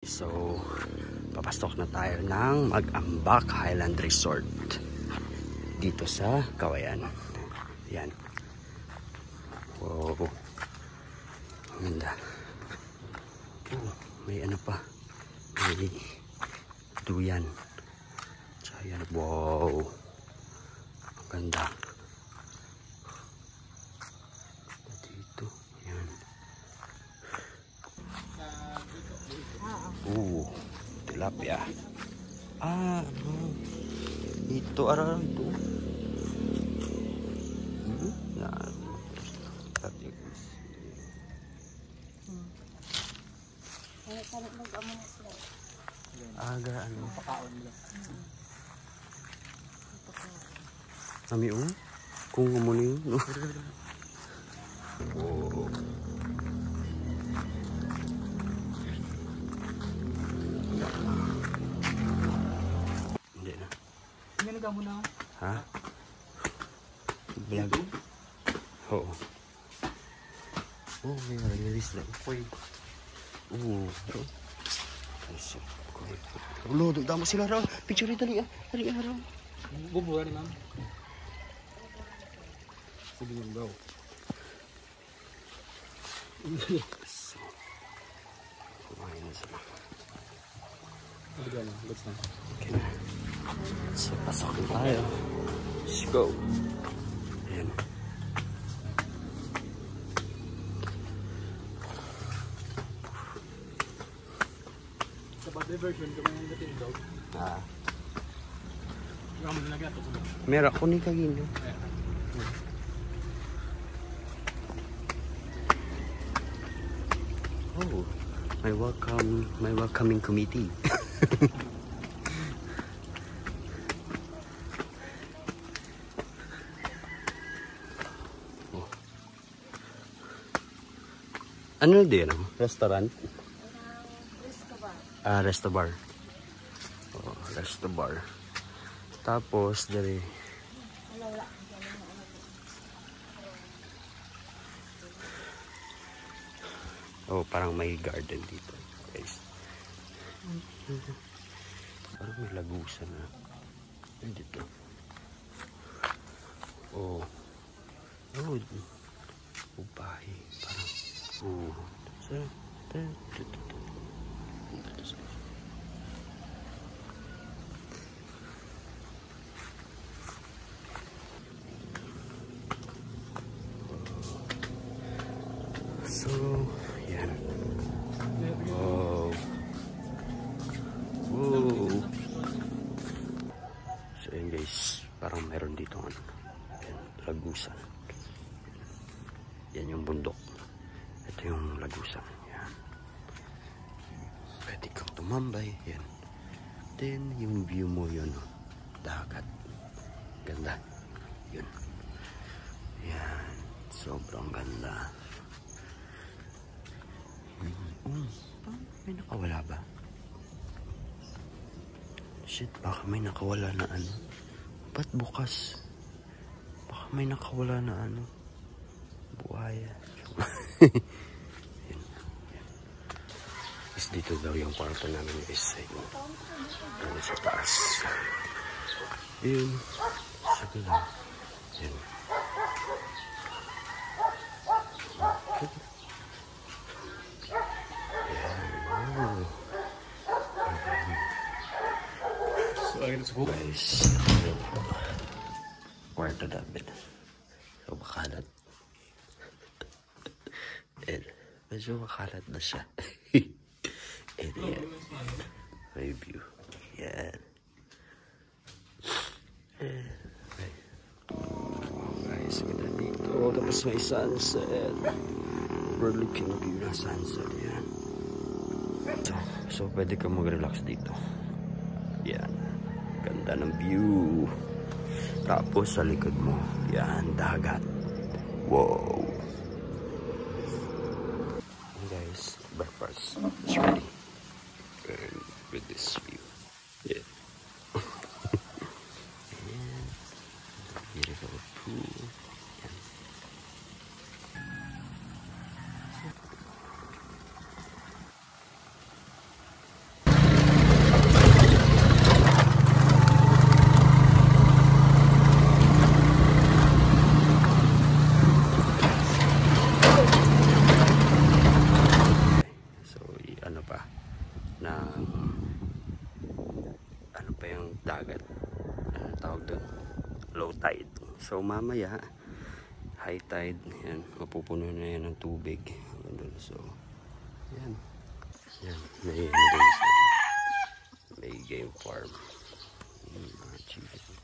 So, papasok na tayo ng Mag-Ambak Highland Resort dito sa Cauayan. Yan. Wow. Ganda. Oh, may ano pa. May duyan. Tsaka yan. Wow. Ganda. Dito. Yan. Tilapia. Ano? Ito, araw ito. Yan. Aga, ano? Kami, kung umuli yun, no? Oh. Hindi na. Hindi na mo na. Ha? Vlog? Oo. Oh, may release na. Uy. Ulo, damo sila raw. Picture dali ah. Dali ah raw. Bubuha ni ma'am. Sige yung daw. So, kumain na sila. Sige na, let's na. Okay na. So, pasok na tayo. Let's go. Ayan. Sa bad version, kami ang dating daw. Ikaw mo nilagay ito. Meron ko ni kagino. Oh, my welcoming committee. Oh. Ano din? Restaurant? Resto bar. Oh, resto bar. Tapos dari parang may garden dito, guys. Parang may lagusan na dito. Upahe parang so yan. So yan guys, parang meron dito ano, lagusan. Yan yung bundok. Ito yung lagusan. Yan. Pwede kang tumambay. Yan. Then yung view mo yun, dagat. Ganda. Yun. Yan. Sobrang ganda. May nakawala ba? Shit, baka may nakawala na ano. Ba't bukas? Baka may nakawala na ano. Buhaya. Yan. Is dito daw yung kwarto namin guys. Ano sa taas. Yun. Sige lang. Yan. Guys, kwarto namin. So, makalat. And, medyo makalat na siya. And yan. May view. Yan. Guys, ganda dito. Tapos may sunset. Overlooking view na sunset. Yan. So pwede ka mag-relax dito. Yan. Ganda ng view. Tapos sa likod mo, yan, dagat. Wow. Guys, breakfast is ready. And with this view. Yeah. And beautiful pool. Yan. tawag doon, low tide. So mamaya high tide, yan, mapupuno na yan ng tubig. So yan, may game farm. Chicken.